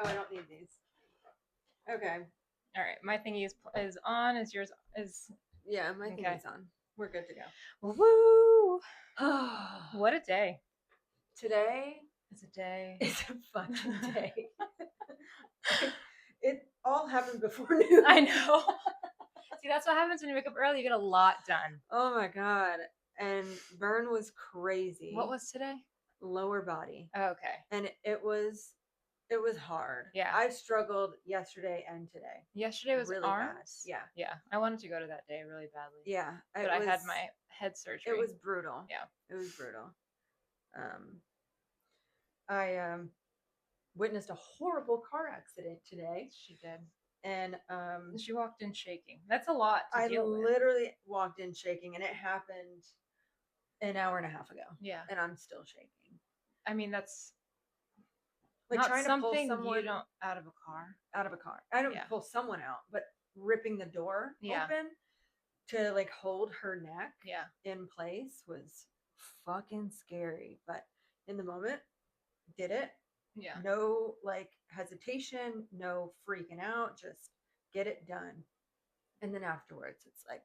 Oh, I don't need these. Okay. All right, my thingy is on. Is yours is? Yeah, my thingy's on. We're good to go. Woo! What a day! Today It's a day. is a fucking day. It all happened before noon. I know. See, that's what happens when you wake up early. You get a lot done. Oh my god! And burn was crazy. What was today? Lower body. Oh, okay. And it was hard. Yeah. I struggled yesterday and today. Yesterday was really arms. bad. Yeah. Yeah. I wanted to go to that day really badly. Yeah. But I had my head surgery. It was brutal. Yeah. It was brutal. I witnessed a horrible car accident today. She did. And she walked in shaking. That's a lot to deal with. I literally walked in shaking, and it happened an hour and a half ago. Yeah. And I'm still shaking. I mean, that's like not trying something to pull someone you don't out of a car. I don't pull someone out, but ripping the door open to like hold her neck in place was fucking scary. But in the moment, did it. Yeah. No like hesitation, no freaking out, just get it done. And then afterwards it's like,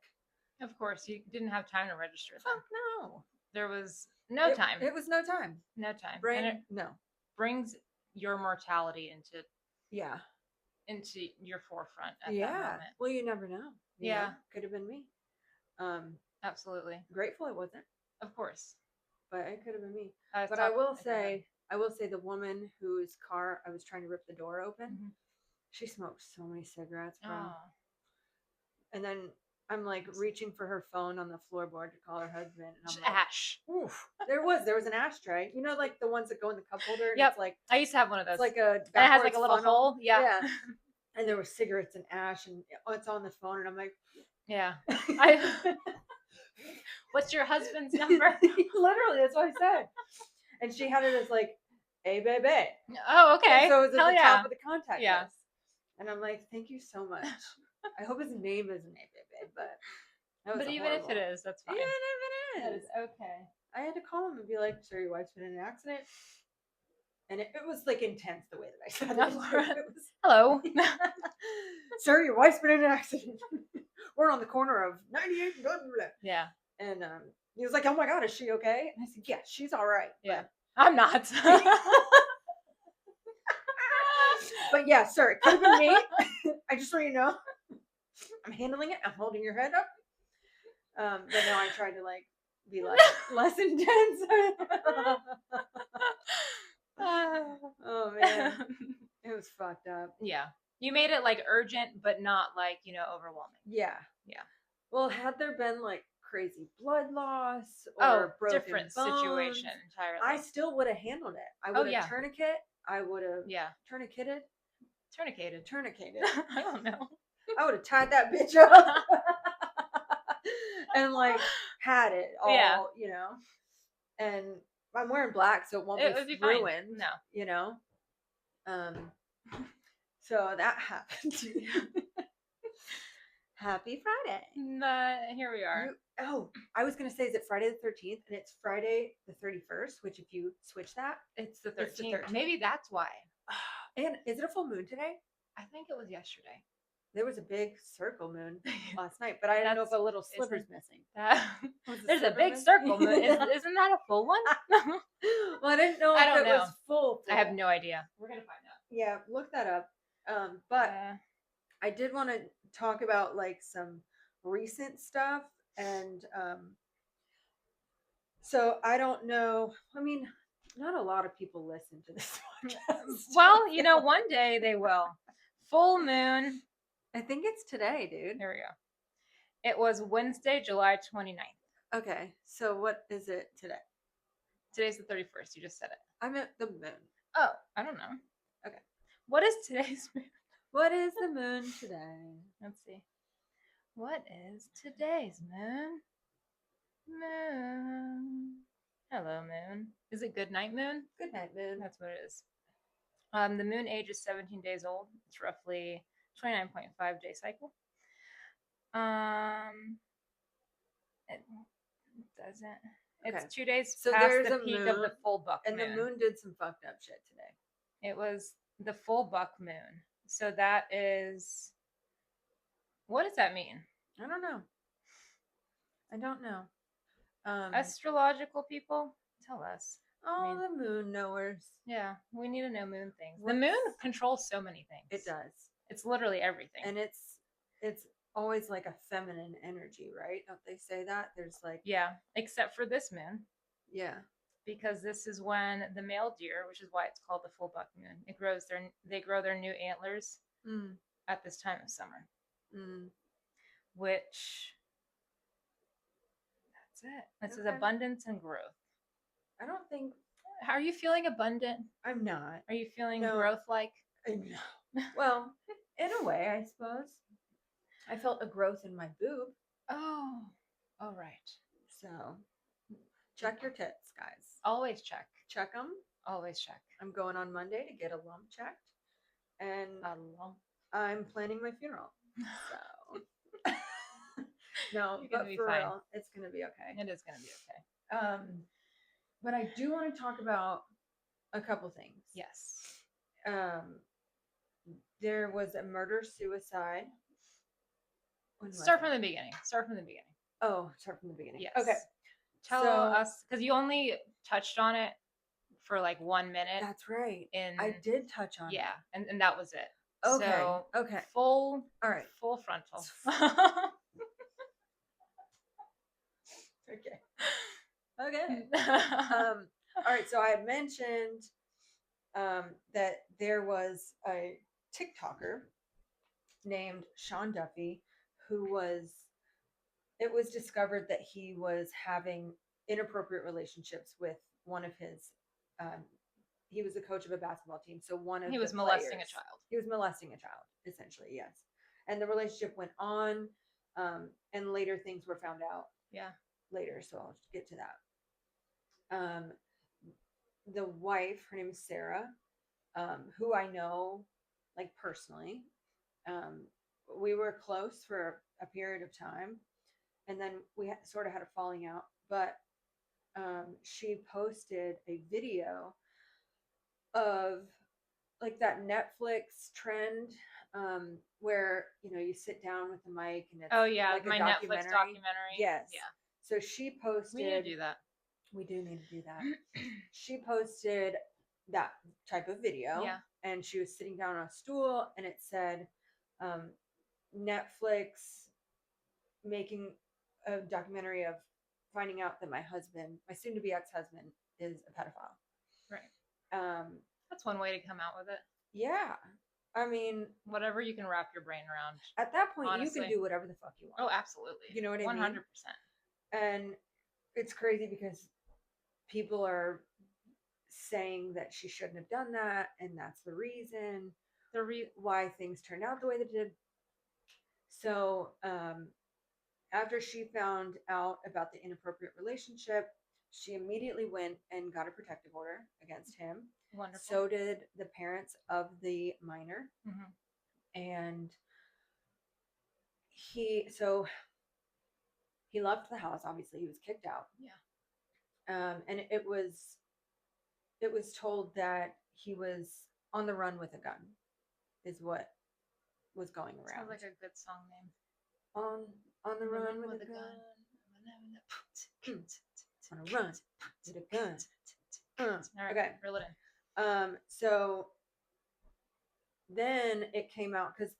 of course, you didn't have time to register. Fuck no. There was no time. It was no time. No time. Brain, and it no. brings your mortality into your forefront at that moment. Well, you never know. You know? Could have been me. Absolutely. Grateful it wasn't. Of course. But it could have been me. But I will say the woman whose car I was trying to rip the door open, she smoked so many cigarettes, bro. Oh. And then I'm like reaching for her phone on the floorboard to call her husband. And I'm like, ash. Oof. There was an ashtray. You know, like the ones that go in the cup holder? And it's like, I used to have one of those. It's like a and it has like a little hole. Yeah. And there were cigarettes and ash, and it's on the phone, and I'm like, yeah. What's your husband's number? Literally, that's what I said. And she had it as like, "Hey, baby." Oh, okay. And so it was at the top of the contact list. And I'm like, thank you so much. I hope his name isn't "Hey, baby," but even if it is, that's fine. Even if it is, that is okay. I had to call him and be like, "Sir, your wife's been in an accident." And it was like intense the way that I said it. Hello. Sir, your wife's been in an accident. We're on the corner of 98 and blah, blah, blah. Yeah. And he was like, "Oh my God, is she okay?" And I said, "Yeah, she's all right." Yeah. I'm not. But yeah, sir, it could have been me. I just want you to know. I'm handling it. I'm holding your head up. But no, I tried to like be less intense. Oh man, it was fucked up. Yeah, you made it like urgent, but not like overwhelming. Yeah. Well, had there been like crazy blood loss or broken different bones, situation entirely, I still would have handled it. I would have tourniquet. I would have tourniqueted. I don't know. I would have tied that bitch up and like had it all, And I'm wearing black, so it won't be ruined. No, So that happened. Happy Friday. Here we are. I was going to say, is it Friday the 13th? And it's Friday the 31st, which if you switch that, it's the 13th. Maybe that's why. And is it a full moon today? I think it was yesterday. There was a big circle moon last night, but I don't know if a little sliver's missing. There's a big circle moon. Isn't that a full one? Well, I didn't know if it was full. I have no idea. We're going to find out. Yeah, look that up. But I did want to talk about like some recent stuff. And so I don't know. I mean, not a lot of people listen to this podcast. Well, one day they will. Full moon. I think it's today, dude. Here we go. It was Wednesday, July 29th. Okay. So what is it today? Today's the 31st. You just said it. I meant the moon. Oh, I don't know. Okay. What is today's moon? What is the moon today? Let's see. What is today's moon? Moon. Hello, moon. Is it good night moon? Good night moon. That's what it is. The moon age is 17 days old. It's roughly 29.5 day cycle. It doesn't. It's 2 days past the peak of the full buck moon. And the moon did some fucked up shit today. It was the full buck moon. So that is, what does that mean? I don't know. Astrological people, tell us. Oh, the moon knowers. Yeah, we need to know moon things. The moon controls so many things. It does. It's literally everything. And it's always like a feminine energy, right? Don't they say that? There's like, yeah, except for this moon. Yeah. Because this is when the male deer, which is why it's called the full buck moon, they grow their new antlers at this time of summer. Which, that's it. This is abundance and growth. I don't think. Are you feeling abundant? I'm not. Are you feeling growth-like? No. Well, in a way, I suppose. I felt a growth in my boob. Oh, all right. So, check your tits, guys. Always check. Check them. Always check. I'm going on Monday to get a lump checked. And I'm planning my funeral. So, no, but for real, it's going to be okay. It is going to be okay. But I do want to talk about a couple things. Yes. There was a murder-suicide. Start from the beginning. Oh, start from the beginning. Yes. Okay. Tell us, because you only touched on it for like 1 minute. That's right. I did touch on it. Yeah, and that was it. Okay. So, okay. All right. Full frontal. Okay. All right. So I had mentioned that there was a TikToker named Sean Duffy it was discovered that he was having inappropriate relationships with one of his, he was a coach of a basketball team. So he was molesting a child. He was molesting a child, essentially, yes. And the relationship went on, and later things were found out. Yeah. Later, so I'll get to that. The wife, her name is Sarah, who I know, like, personally. We were close for a period of time, and then we sort of had a falling out, but she posted a video of like that Netflix trend where you sit down with the mic and it's like my Netflix documentary. Yes. Yeah. So she posted. We need to do that. We do need to do that. She posted that type of video. Yeah. And she was sitting down on a stool, and it said, Netflix making a documentary of finding out that my soon-to-be ex-husband, is a pedophile. Right. That's one way to come out with it. Yeah. I mean, whatever you can wrap your brain around. At that point, honestly, you can do whatever the fuck you want. Oh, absolutely. You know what I mean? 100%. And it's crazy because people are saying that she shouldn't have done that, and that's the reason why things turned out the way they did. So after she found out about the inappropriate relationship, she immediately went and got a protective order against him. Wonderful. So did the parents of the minor. Mm-hmm. And he left the house. Obviously, he was kicked out. Yeah. And it was told that he was on the run with a gun, is what was going around. Sounds like a good song name. On the run with a gun. On a run with a gun. All right, okay. Reel it in. So then it came out because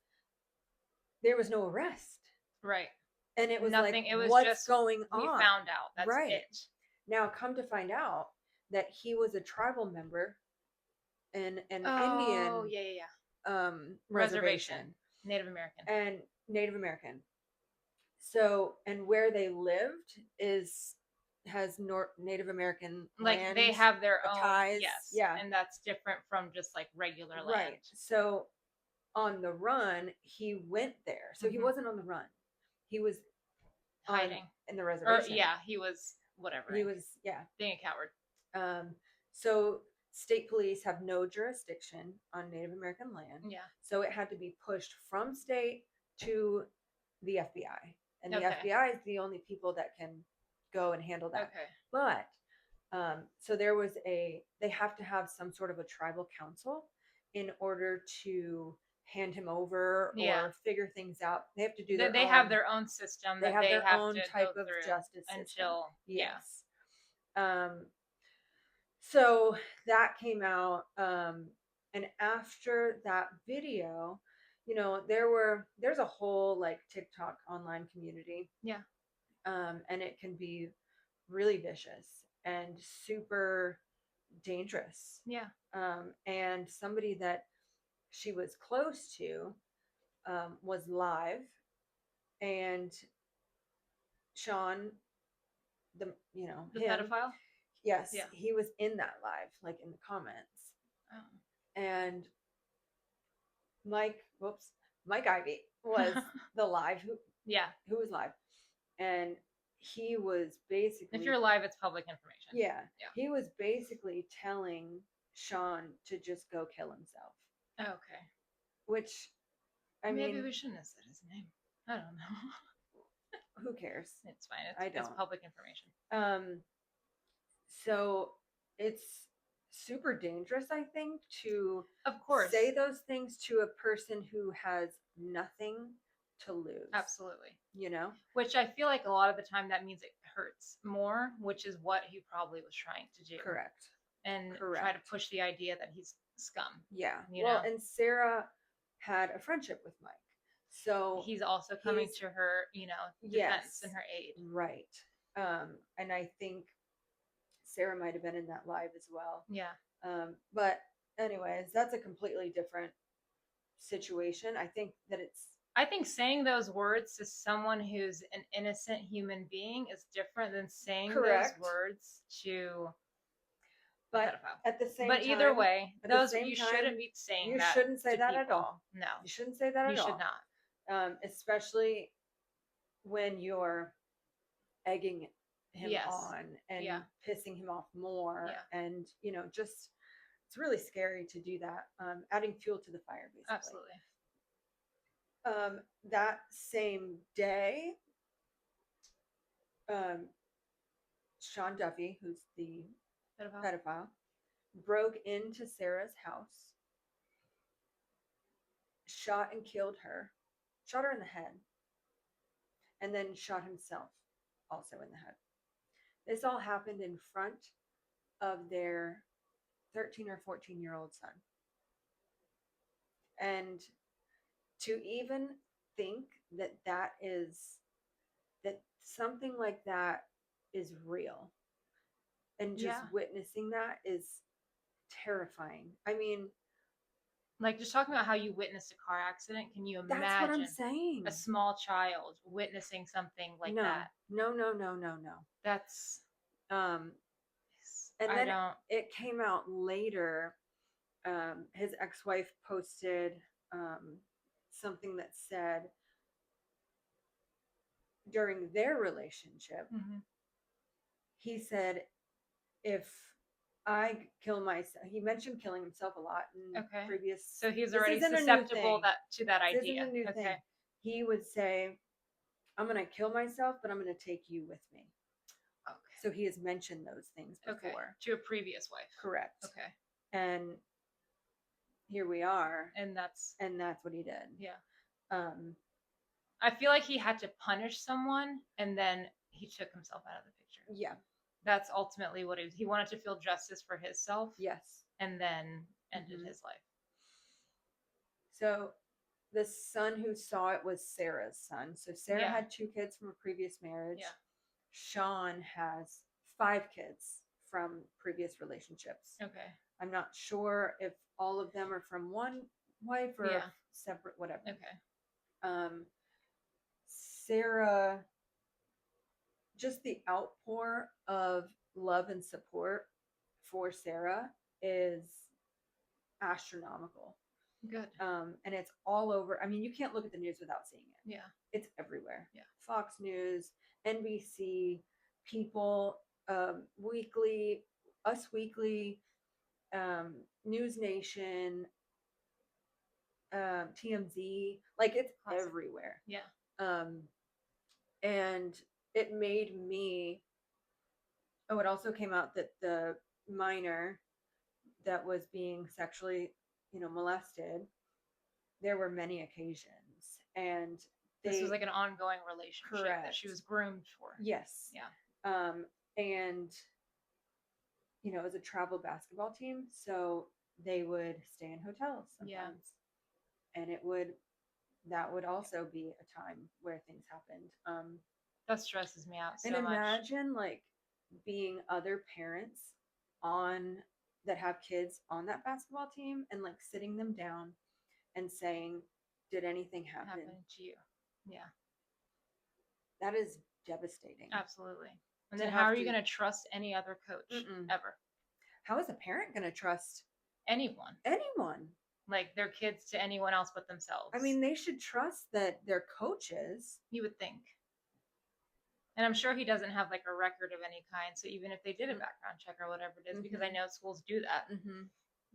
there was no arrest. Right. And it was nothing. Like, it was what's just going on? We found out. That's right. it. Now, come to find out that he was a tribal member in an Indian reservation. Native American. And Native American. So, and where they lived has Native American like land, they have their own ties. Yes. Yeah. And that's different from just like regular land. Right. So on the run, he went there. So he wasn't on the run. He was hiding in the reservation. He was whatever. He was being a coward. So state police have no jurisdiction on Native American land. Yeah. So it had to be pushed from state to the FBI. And the FBI is the only people that can go and handle that. Okay. But so they have to have some sort of a tribal council, in order to hand him over Yeah. or figure things out. They have to do They have their own system they that have they their have own to type go of through justice system. until Yes. So that came out, and after that video, you know, there's a whole like TikTok online community. Yeah. And it can be really vicious and super dangerous. Yeah. And somebody that she was close to was live, and Sean, the The him, pedophile. yes, Yeah. he was in that live, like in the comments. Oh. And Mike Ivy was the live who was live, and he was basically, if you're live, it's public information. Yeah. He was basically telling Sean to just go kill himself. Okay. Which, maybe we shouldn't have said his name. I don't know. Who cares? It's fine. It's public information. So it's super dangerous, I think, to of course say those things to a person who has nothing to lose. Absolutely. You know? Which I feel like a lot of the time that means it hurts more, which is what he probably was trying to do. Correct. And try to push the idea that he's scum. Yeah. And Sarah had a friendship with Mike. So he's also coming to her, defense and her aid. Right. And I think Sarah might have been in that live as well. Yeah. But anyways, that's a completely different situation. I think saying those words to someone who's an innocent human being is different than saying those words to a pedophile. At the same time, either way, you shouldn't be saying that. You shouldn't say that people. at all. No. You shouldn't say that at all. You should not. Especially when you're egging him on and pissing him off more. Yeah. And, just, it's really scary to do that. Adding fuel to the fire, basically. Absolutely. That same day, Sean Duffy, who's the pedophile, broke into Sarah's house, shot and killed her, shot her in the head, and then shot himself also in the head. This all happened in front of their 13 or 14-year-old son. And to even think that something like that is real, and just witnessing that is terrifying. I mean, like, just talking about how you witnessed a car accident, can you imagine that's what I'm saying, a small child witnessing something like that? No. That's and then it came out later. His ex-wife posted something that said during their relationship, he said, if I kill myself, he mentioned killing himself a lot in previous. So he's already susceptible to that idea. This isn't a new thing. He would say, I'm going to kill myself, but I'm going to take you with me. Okay. So he has mentioned those things before. To a previous wife. Correct. Okay. And here we are. And that's what he did. Yeah. I feel like he had to punish someone, and then he took himself out of the picture. Yeah. That's ultimately what he wanted to feel justice for himself. Yes. And then ended his life. So the son who saw it was Sarah's son. So Sarah had 2 kids from a previous marriage. Yeah. Sean has 5 kids from previous relationships. Okay. I'm not sure if all of them are from one wife or separate, whatever. Okay. Sarah, just the outpour of love and support for Sarah is astronomical. Good. And it's all over. I mean, you can't look at the news without seeing it. Yeah. It's everywhere. Yeah. Fox News, NBC, People, Weekly, Us Weekly, News Nation, TMZ, like it's everywhere. Yeah. And it made me, it also came out that the minor that was being sexually molested, there were many occasions, and this was like an ongoing relationship that she was groomed for. Yes. Yeah. And it was a travel basketball team, so they would stay in hotels sometimes, and that would also be a time where things happened. That stresses me out so much. And imagine much. like being other parents that have kids on that basketball team and like sitting them down and saying, did anything happen to you? Yeah. That is devastating. Absolutely. And then how are you going to trust any other coach ever? How is a parent going to trust anyone? Like their kids to anyone else but themselves. I mean, they should trust that their coaches. You would think. And I'm sure he doesn't have like a record of any kind. So even if they did a background check or whatever it is, because I know schools do that,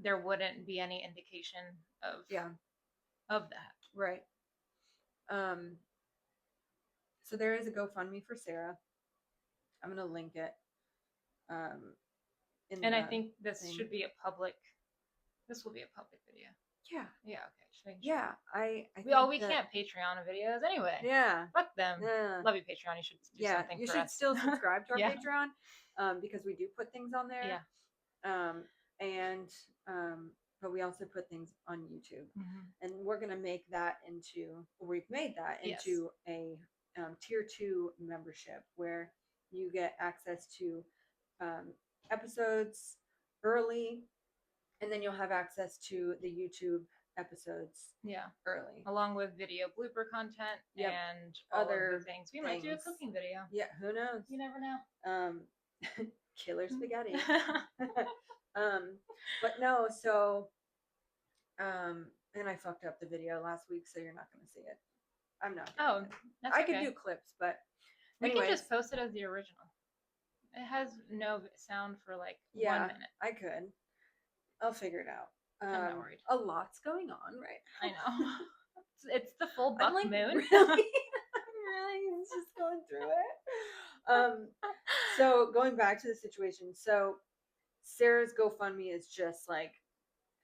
there wouldn't be any indication of that. Right. So there is a GoFundMe for Sarah. I'm going to link it. And I think this should be this will be a public video. Yeah. Yeah. Okay. Yeah. I we can't Patreon videos anyway. Yeah. Fuck them. Yeah. Love you, Patreon. You should do something for us. You should still subscribe to our Patreon because we do put things on there. Yeah. But we also put things on YouTube. And we're going to make that we've made that into a tier 2 membership where you get access to episodes early, and then you'll have access to the YouTube episodes early, along with video blooper content and other things. We might do a cooking video. Yeah, who knows? You never know. Killer spaghetti. But no, so and I fucked up the video last week, so you're not going to see it. I'm not. That's I could do clips, but we can just post it as the original. It has no sound for like 1 minute. I could. I'll figure it out. I'm not worried. A lot's going on right now. I know. It's the full buck moon. Really? Really? Just going through it. So going back to the situation. So Sarah's GoFundMe is just like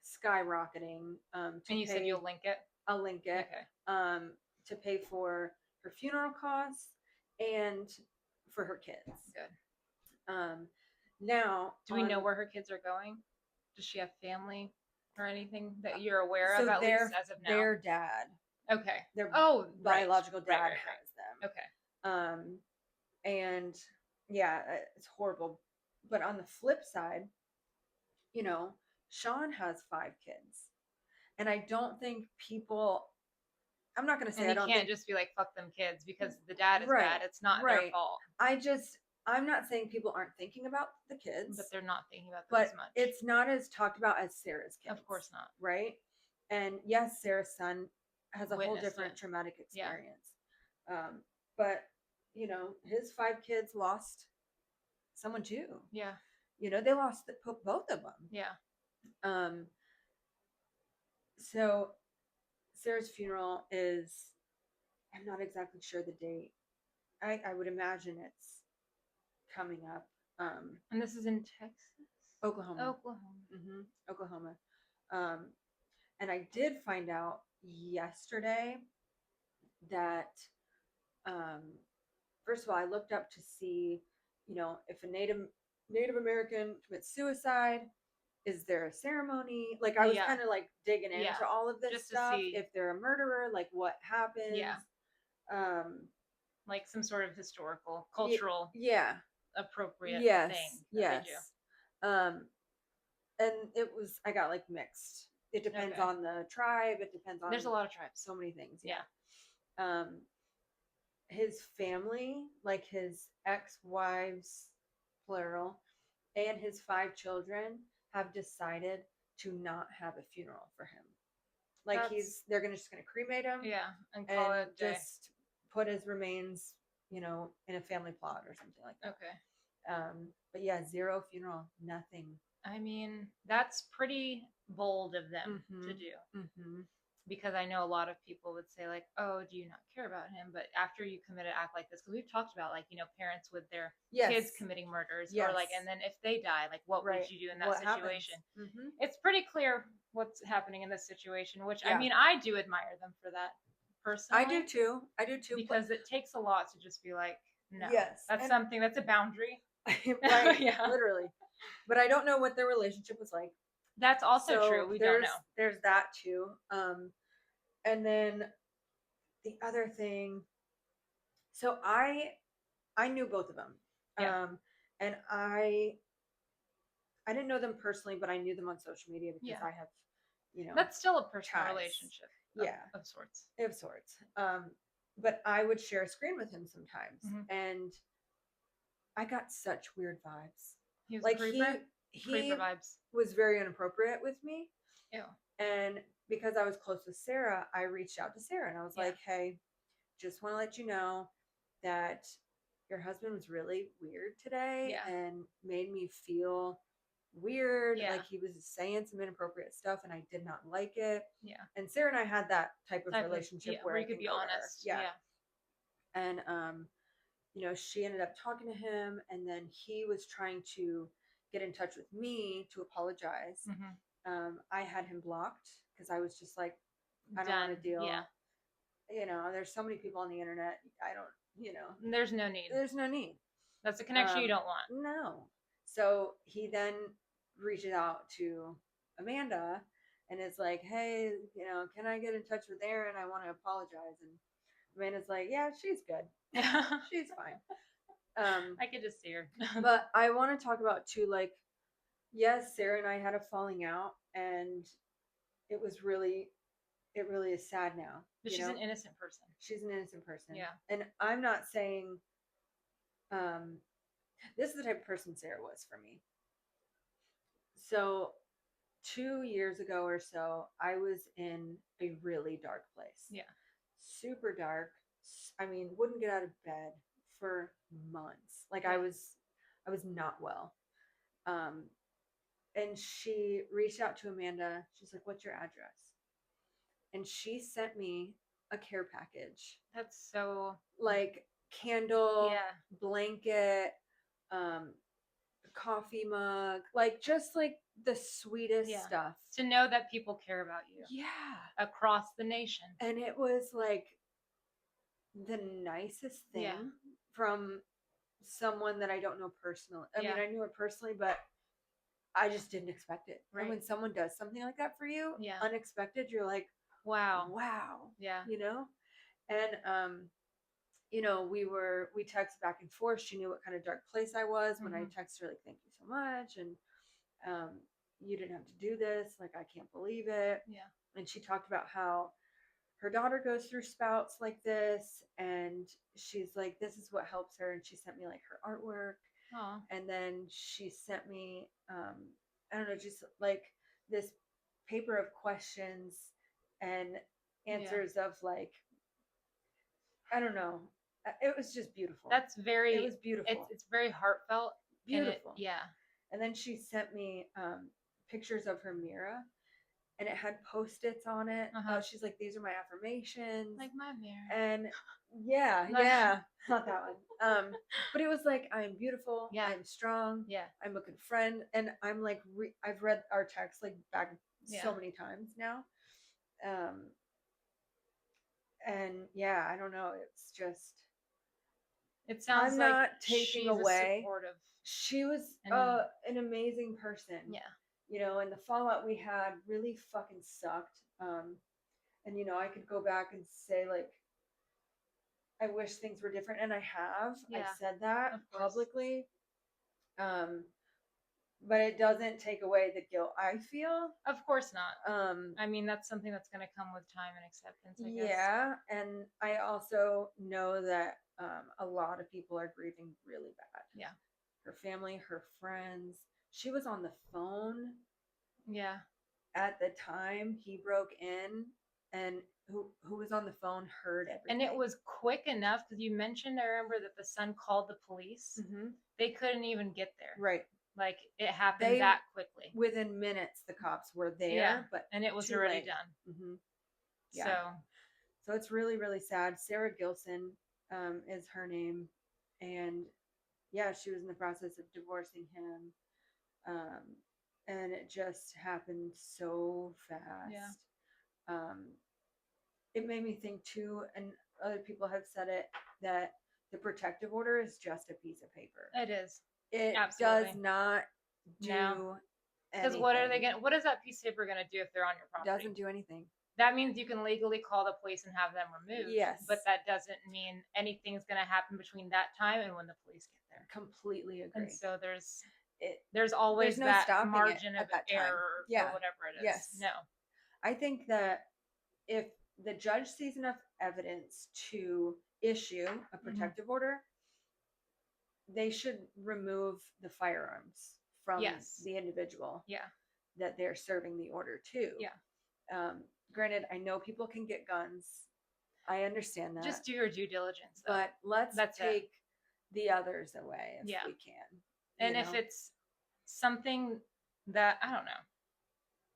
skyrocketing. And you said you'll link it? I'll link it. Okay. To pay for her funeral costs and for her kids. Good. Now, do we know where her kids are going? Does she have family or anything that you're aware of, at least as of now? Their dad. Okay. Their biological dad has them. Okay. And yeah, it's horrible. But on the flip side, Sean has 5 kids. And I don't think I'm not going to say and you can't just be like, fuck them kids, because the dad is bad. It's not their fault. I'm not saying people aren't thinking about the kids. But they're not thinking about them as much. It's not as talked about as Sarah's kids. Of course not. Right? And yes, Sarah's son has a whole different traumatic experience. But, his 5 kids lost someone too. Yeah. They lost both of them. Yeah. So Sarah's funeral is, I'm not exactly sure the date. I would imagine it's coming up. And this is in Texas? Oklahoma. Oklahoma. And I did find out yesterday that, first of all, I looked up to see, if a Native American commits suicide, is there a ceremony? Like I was kind of like digging into all of this just stuff. To see. If they're a murderer, like what happens? Yeah. Like some sort of historical, cultural, appropriate thing. Yes. And I got like mixed. It depends on the tribe. It depends on. There's a lot of tribes. So many things. Yeah. His family, like his ex-wives, plural, and his 5 children have decided to not have a funeral for him. Like they're just gonna cremate him. Yeah, and call it just put his remains, in a family plot or something like that. Okay. But yeah, 0 funeral, nothing. I mean, that's pretty bold of them to do. Because I know a lot of people would say like, oh, do you not care about him? But after you commit an act like this, because we've talked about like, parents with their kids committing murders or like, and then if they die, like what would you do in that situation? It's pretty clear what's happening in this situation, which Yeah. I mean, I do admire them for that personally. I do too. Because it takes a lot to just be like, no. Yes. That's something, that's a boundary. Right. Yeah. Literally. But I don't know what their relationship was like. That's also true. We don't know. There's that too. And then the other thing, so I knew both of them. Yeah. And I didn't know them personally, but I knew them on social media because Yeah. I have, That's still a personal ties. relationship. Yeah. Of sorts. Of sorts. But I would share a screen with him sometimes. Mhm. And I got such weird vibes. He was Like a creeper? he Creeper vibes. was very inappropriate with me. Ew. And because I was close with Sarah, I reached out to Sarah and I was like, hey, just want to let you know that your husband was really weird today and made me feel weird. Like he was saying some inappropriate stuff and I did not like it. Yeah. And Sarah and I had that type of relationship where you could be honest. Yeah. And she ended up talking to him and then he was trying to get in touch with me to apologize. Mm-hmm. I had him blocked because I was just like, I don't want to deal. Yeah. There's so many people on the internet. I don't, There's no need. There's no need. That's a connection you don't want. No. So he then reaches out to Amanda and is like, hey, can I get in touch with Aaron? I want to apologize. And Amanda's like, yeah, she's good. She's fine. I could just see her. But I want to talk about too, like, yes, Sarah and I had a falling out and it really is sad now. But she's an innocent person. She's an innocent person. Yeah. And I'm not saying this is the type of person Sarah was for me. So 2 years ago or so, I was in a really dark place. Yeah. Super dark. I mean, wouldn't get out of bed for months. Like I was not well. And she reached out to Amanda. She's like, what's your address? And she sent me a care package. That's so like candle, blanket, coffee mug, like just like the sweetest stuff. To know that people care about you. Yeah. Across the nation. And it was like the nicest thing from someone that I don't know personally. I mean, I knew her personally, but I just didn't expect it. Right. And when someone does something like that for you, unexpected, you're like, wow. Yeah. And we texted back and forth. She knew what kind of dark place I was when I texted her like, thank you so much. And you didn't have to do this. Like, I can't believe it. Yeah. And she talked about how her daughter goes through spouts like this. And she's like, this is what helps her. And she sent me like her artwork. Aww. And then she sent me, I don't know, just like this paper of questions and answers of like, I don't know. It was just beautiful. It was beautiful. It's very heartfelt. Beautiful. Yeah. And then she sent me pictures of her mirror and it had Post-its on it. She's like, these are my affirmations. Like my mirror. And not that one. But it was like, I am beautiful. Yeah. I'm strong. Yeah. I'm a good friend. And I'm like, I've read our text like back so many times now. And I don't know. It's just. It sounds I'm like not taking away. Supportive. She was an amazing person. Yeah. And the fallout we had really fucking sucked. And I could go back and say like, I wish things were different, and I have. Yeah. I've said that publicly. But it doesn't take away the guilt I feel. Of course not. I mean, that's something that's going to come with time and acceptance, I guess. Yeah, and I also know that a lot of people are grieving really bad. Yeah. Her family, her friends. She was on the phone. Yeah. At the time he broke in, and who was on the phone heard everything. And it was quick enough because you mentioned, I remember that the son called the police. Mm-hmm. They couldn't even get there. Right. Like it happened that quickly. Within minutes, the cops were there, and it was already done. Mm-hmm. Yeah. So it's really, really sad. Sarah Gilson is her name, and she was in the process of divorcing him, and it just happened so fast. Yeah. It made me think too, and other people have said it, that the protective order is just a piece of paper. It is. It Absolutely. does not do because what are they gonna? What is that piece of paper gonna do if they're on your property? Doesn't do anything. That means you can legally call the police and have them removed. Yes. But that doesn't mean anything's gonna happen between that time and when the police get there. Completely agree. And so there's always no that stopping margin it of at that time. error Yeah. or whatever it is. Yes. No. I think that if the judge sees enough evidence to issue a protective order, they should remove the firearms from the individual that they're serving the order to. Yeah. Granted, I know people can get guns. I understand that. Just do your due diligence, though. But let's take the others away if we can. And if it's something that, I don't know,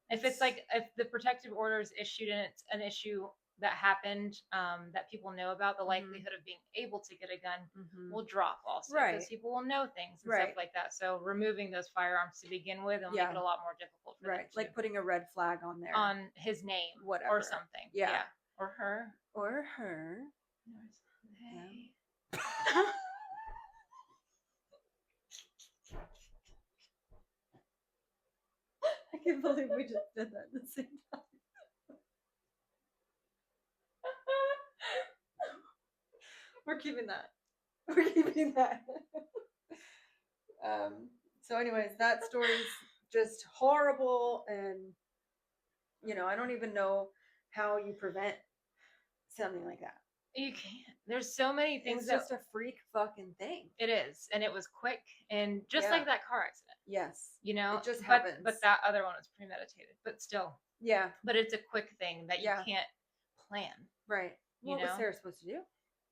if it's like, if the protective order is issued and it's an issue that happened that people know about, the likelihood of being able to get a gun will drop also. Because people will know things and stuff like that. So removing those firearms to begin with will make it a lot more difficult for them to. Like putting a red flag on there. On his name. Whatever. Or something. Yeah. Or her. Or her. Hey. I can't believe we just did that at the same time. We're keeping that. So anyways, that story's just horrible, and I don't even know how you prevent something like that. You can't. There's so many things. It's just a freak fucking thing. It is, and it was quick, and just like that car accident. Yes. It just happens. But that other one was premeditated. But still. Yeah. But it's a quick thing that you can't plan. Right. What was Sarah supposed to do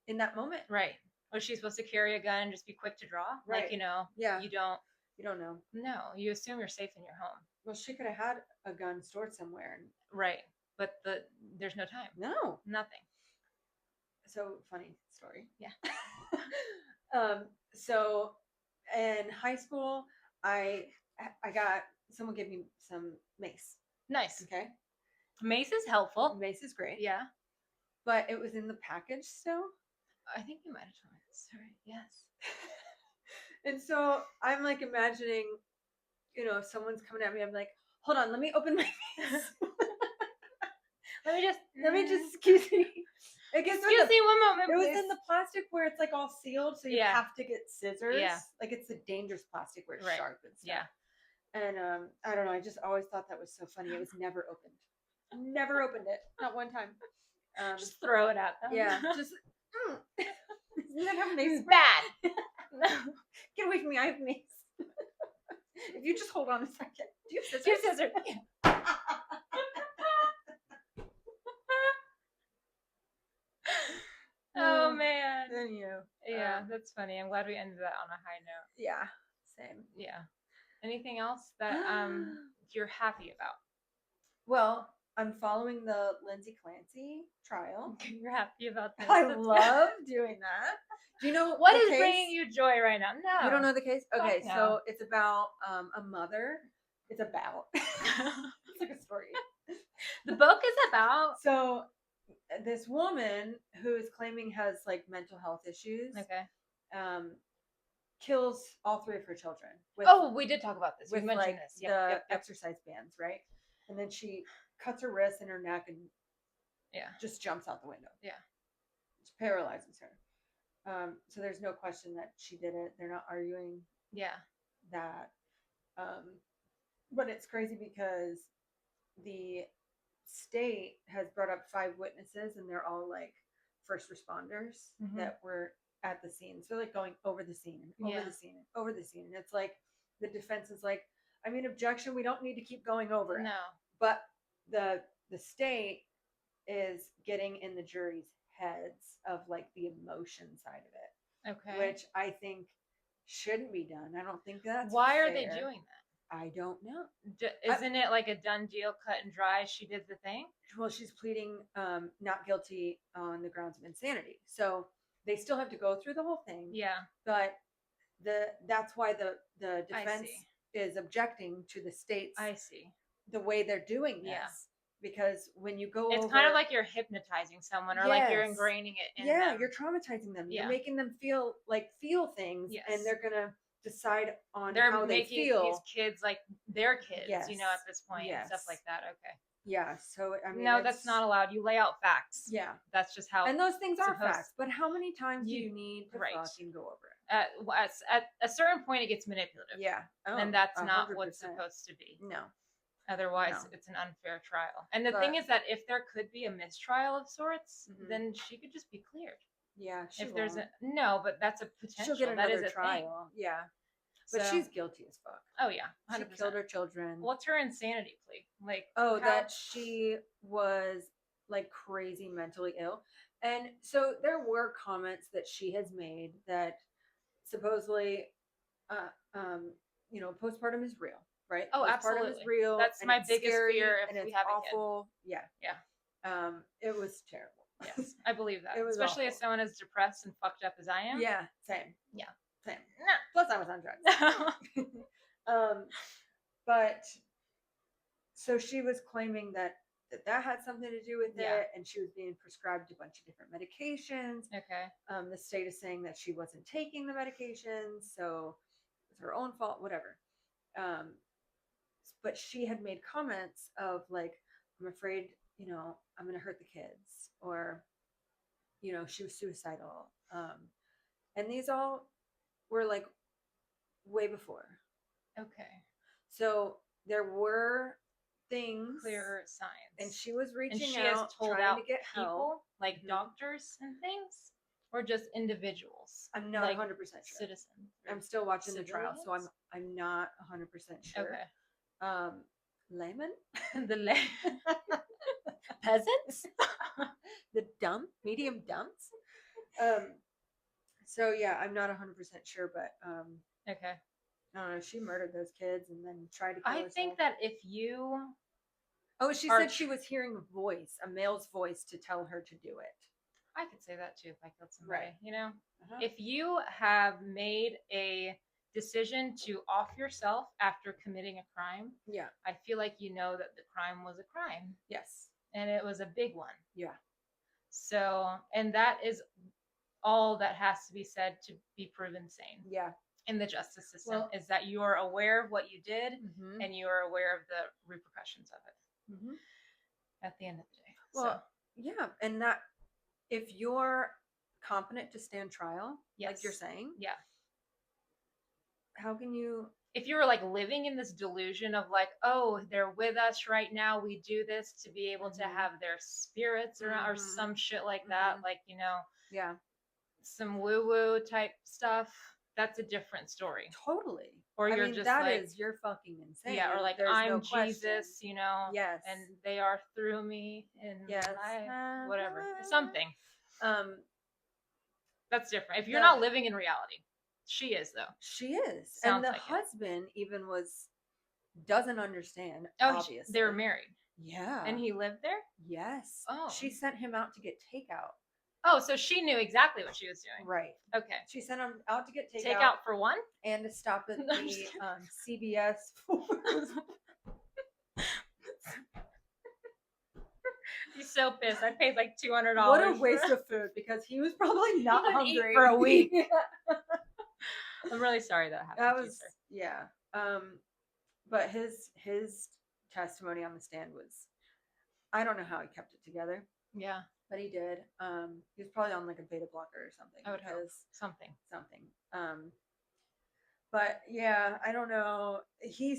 in that moment? Right. Was she supposed to carry a gun and just be quick to draw? Right. Like, Yeah. You don't know. No, you assume you're safe in your home. Well, she could have had a gun stored somewhere. Right. But there's no time. No. Nothing. So funny story. Yeah. So in high school, I got someone gave me some mace. Nice. Okay. Mace is helpful. Mace is great. Yeah. But it was in the package still. I think you might have told me this story. Yes. And so I'm like imagining, if someone's coming at me, I'm like, hold on, let me open my mace. let me just excuse me. Excuse me one moment, It was please. in the plastic where it's like all sealed, so you have to get scissors. Yeah. Like it's the dangerous plastic where it's sharp and stuff. Yeah. And I don't know, I just always thought that was so funny. It was never opened. Never opened it. Not one time. Just throw it at them. Yeah. Just isn't that how mace bad? No. Get away from me, I have mace. If you just hold on a second. Do you have scissors? Do you have scissors? Yeah. Oh man. Yeah, that's funny. I'm glad we ended that on a high note. Yeah. Same. Yeah. Anything else that you're happy about? Well, I'm following the Lindsey Clancy trial. You're happy about that? I love doing that. Do you know what is bringing you joy right now? No. You don't know the case? Okay, no. So it's about a mother. It's about. It's like a story. The book is about. So this woman who is claiming has like mental health issues. Okay. Kills all 3 of her children. We did talk about this. We mentioned this. The exercise bands, right? And then she cuts her wrists and her neck and just jumps out the window. Yeah. Which paralyzes her. So there's no question that she did it. They're not arguing that. But it's crazy because the state has brought up 5 witnesses and they're all like first responders that were at the scene. So like going over the scene and over the scene and over the scene. And it's like the defense is like, I mean, objection, we don't need to keep going over it. No. But the state is getting in the jury's heads of like the emotion side of it. Okay. Which I think shouldn't be done. I don't think that's Why fair. Are they doing that? I don't know. Isn't it like a done deal, cut and dry? She did the thing? Well, she's pleading not guilty on the grounds of insanity. So they still have to go through the whole thing. Yeah. But that's why the defense is objecting to the state's I see. the way they're doing this. Yeah. Because when you go it's over, kind of like you're hypnotizing someone, or like you're ingraining it in them. you're traumatizing them. Yeah. You're making them feel things, Yes. and they're gonna decide on they're how they making feel. these kids like their kids, Yes. you know, at this point, and stuff like that. Okay. Yeah. So I mean, no, that's not allowed. You lay out facts. Yeah. That's just how. And those things are facts. But how many times do you need to right. fucking go over it? At a certain point, it gets manipulative. Yeah. Oh, and that's 100%. not what's supposed to be. No. Otherwise, it's an unfair trial. And the thing is that if there could be a mistrial of sorts, then she could just be cleared. Yeah. If there's no, but that's a potential. She'll get another that is a trial. Thing. Yeah. But she's guilty as fuck. Oh yeah, 100%. She killed her children. What's her insanity plea? Like, that she was like crazy mentally ill. And so there were comments that she has made that supposedly, postpartum is real, right? Oh, postpartum absolutely. is real. That's my biggest fear if and we it's have awful. A kid. Yeah. It was terrible. Yes, I believe that. It was especially awful. as someone as depressed and fucked up as I am. Yeah, same. Yeah. Same. Nah. Plus I was on drugs. But so she was claiming that had something to do with it, and she was being prescribed a bunch of different medications. Okay. The state is saying that she wasn't taking the medications, so it's her own fault, whatever. But she had made comments of like, I'm afraid, I'm going to hurt the kids, or, she was suicidal. And these all were like way before. Okay. So there were things, clearer signs, and she was reaching and she out, has told trying out to get people, help, like doctors and things, or just individuals. I'm not 100% sure. Citizens. I'm still watching the trial, so I'm not 100% sure. Okay. Layman, the peasants, the medium dumps. So yeah, I'm not 100% sure, but okay. I don't know. She murdered those kids and then tried to kill herself. I think that if you... Oh, she said she was hearing a male's voice to tell her to do it. I could say that too if I killed somebody, right. If you have made a decision to off yourself after committing a crime, I feel like you know that the crime was a crime. Yes. And it was a big one. Yeah. So, and that is all that has to be said to be proven sane. Yeah. In the justice system, is that you are aware of what you did, and you are aware of the repercussions of it at the end of the day. Well, yeah. And that if you're competent to stand trial, like you're saying, how can you... If you were like living in this delusion of like, oh, they're with us right now, we do this to be able to have their spirits around, or some shit like that, like, some woo-woo type stuff, that's a different story. Totally. Or you're just like, you're fucking insane. Yeah, or like, I'm Jesus, Yes. and they are through me, and whatever. Something. That's different. If you're not living in reality. She is, though. She is. And the husband even doesn't understand, obviously. They were married. Yeah. And he lived there? Yes. Oh. She sent him out to get takeout. Oh, so she knew exactly what she was doing. Right. Okay. She sent him out to get takeout. Takeout for one? And to stop at the CBS. He's so pissed. I paid like $200. What a waste of food, because he was probably not hungry for a week. I'm really sorry that happened. That was, but his testimony on the stand was, I don't know how he kept it together. Yeah. But he did. He was probably on like a beta blocker or something. I would hope. Something. But yeah, I don't know. He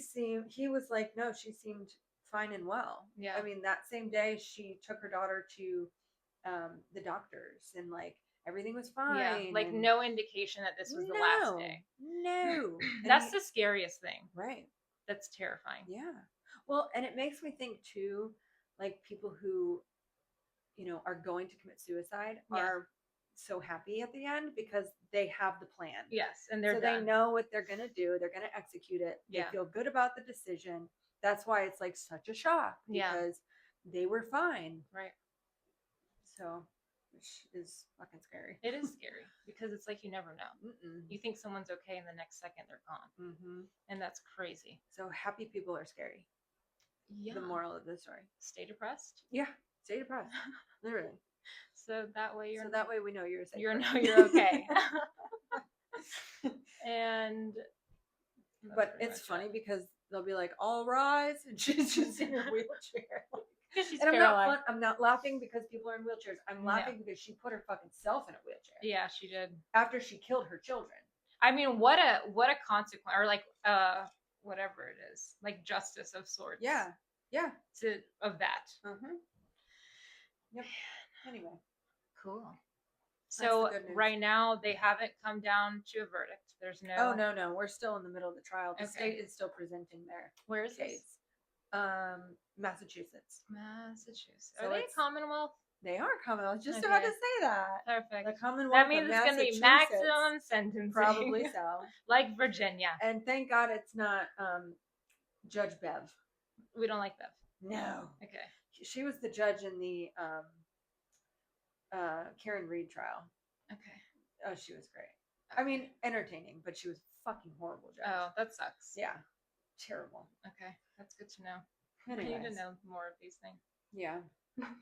was like, no, she seemed fine and well. Yeah. I mean, that same day she took her daughter to the doctors, and like everything was fine. Yeah. Like no indication that this was the last day. No. That's the scariest thing. Right. That's terrifying. Yeah. Well, and it makes me think too, like people who, are going to commit suicide are so happy at the end because they have the plan. Yes. And they know what they're going to do. They're going to execute it. They feel good about the decision. That's why it's like such a shock, because they were fine. Right. So, which is fucking scary. It is scary because it's like you never know. Mm-mm. You think someone's okay, and the next second they're gone, and that's crazy. So happy people are scary. Yeah. The moral of the story: stay depressed. Yeah, stay depressed. Literally. So that way we know you're safe. You're okay. And but it's funny because they'll be like, "All rise," and she's just in her wheelchair. She's and I'm not laughing because people are in wheelchairs. I'm laughing because she put her fucking self in a wheelchair. Yeah, she did. After she killed her children. I mean, what a consequence, or like whatever it is, like justice of sorts. Yeah. Yeah. Of that. Yep. Anyway. Cool. So right now they haven't come down to a verdict. There's no. Oh no, we're still in the middle of the trial. The state is still presenting their Where is case. Massachusetts. So are they Commonwealth? They are Commonwealth. Just about to say that. Perfect. The Commonwealth. That means it's going to be maximum sentencing. Probably so. Like Virginia. And thank God it's not Judge Bev. We don't like Bev. No. Okay. She was the judge in the Karen Reed trial. Okay. Oh, she was great. Okay. I mean, entertaining, but she was fucking horrible judge. Oh, that sucks. Yeah. Terrible. Okay. That's good to know. Anyways. I need to know more of these things. Yeah.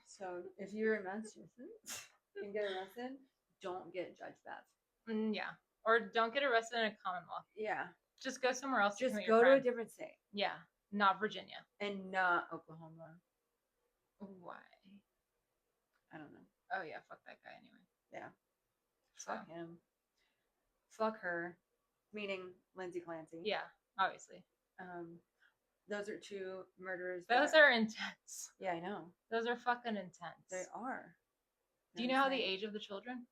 So if you're in Massachusetts and get arrested, don't get Judge Bev. Yeah. Or don't get arrested in a Commonwealth. Yeah. Just go somewhere else. Just go to a different state. Yeah. Not Virginia. And not Oklahoma. Why? I don't know. Oh yeah, fuck that guy anyway. Yeah. Fuck him. Fuck her. Meaning Lindsey Clancy. Yeah, obviously. Those are two murders. Those are intense. Yeah, I know. Those are fucking intense. They are. Do you know how the age of the children?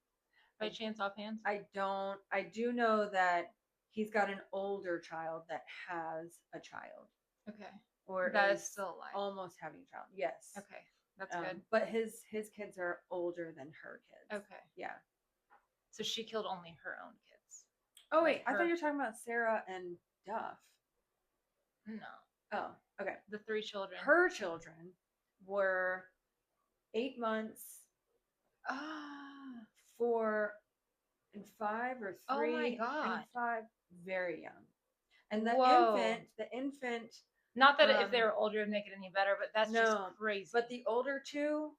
By chance offhand? I don't. I do know that he's got an older child that has a child. Okay. Or that is still alive. Almost having a child. Yes. Okay. That's good. But his kids are older than her kids. Okay. Yeah. So she killed only her own kids. Oh wait, I thought you were talking about Sarah and Duff. No. Oh, okay. The 3 children. Her children were 8 months, 4 and 5 or 3. Oh my God. And 5, very young. And the infant. Not that if they were older it'd make it any better, but that's just crazy. But the older 2,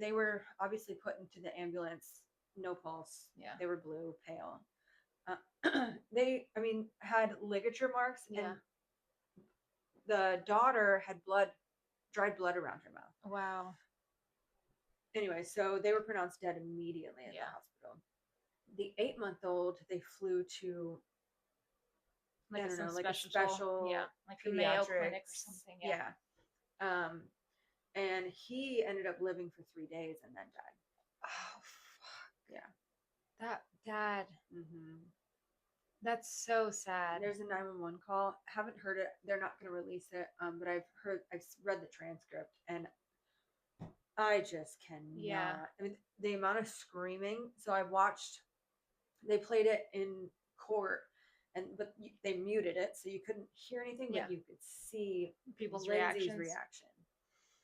they were obviously put into the ambulance, no pulse. Yeah. They were blue, pale. They had ligature marks, and the daughter had dried blood around her mouth. Wow. Anyway, so they were pronounced dead immediately at the hospital. The 8-month-old, they flew to like a special like a Mayo Clinic or something. Yeah. And he ended up living for 3 days and then died. Oh fuck. Yeah. That dad. Mm-hmm. That's so sad. There's a 911 call. Haven't heard it. They're not going to release it. But I've read the transcript, and I just cannot. Yeah. I mean, the amount of screaming. So I watched. They played it in court, but they muted it, so you couldn't hear anything, but you could see people's Lindsay's reaction.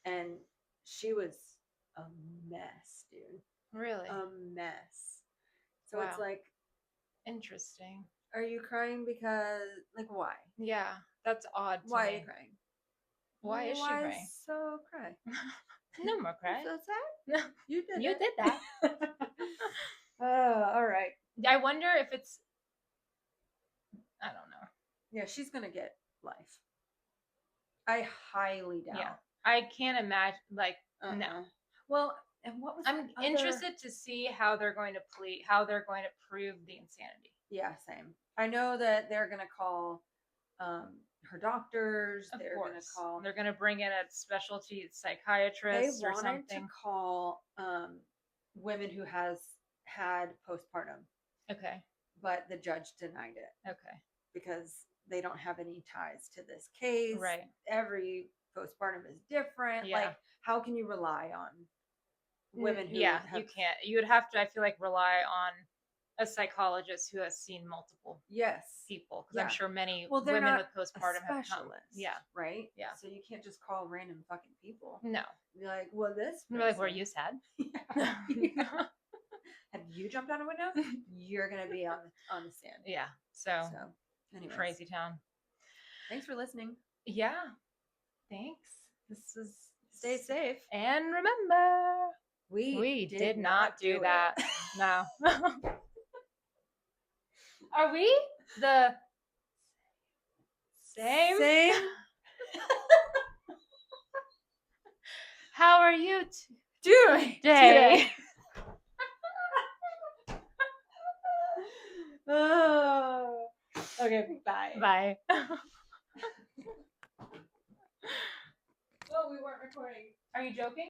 And she was a mess, dude. Really? A mess. So it's like, interesting. Are you crying because, like, why? Yeah, that's odd to why me. Are you crying? Why is she crying? So cry. No more cry. So sad? No. You did that. All right. I wonder if it's, I don't know. Yeah, she's going to get life. I highly doubt. Yeah. I can't imagine, like, no. Well, and what was I'm interested to see how they're going to prove the insanity. Yeah, same. I know that they're going to call her doctors. Of they're course. Going to call. They're going to bring in a specialty psychiatrist or something. They wanted to call women who has had postpartum. Okay. But the judge denied it. Okay. Because they don't have any ties to this case. Right. Every postpartum is different. Yeah. Like, how can you rely on women who you can't. You would have to, I feel like, rely on a psychologist who has seen multiple people, because I'm sure many women with postpartum have come. Yeah. Right? Yeah. So you can't just call random fucking people. No. Be like, well, this. You're like, were you sad? Yeah. Have you jumped out a window? You're gonna be on the stand. Yeah. So anyways. Crazy town. Thanks for listening. Yeah. Thanks. This was Stay safe. And remember, we did not do that. No. Are we the same? How are you doing today? Oh. Okay, bye. Bye. Well, we weren't recording. Are you joking?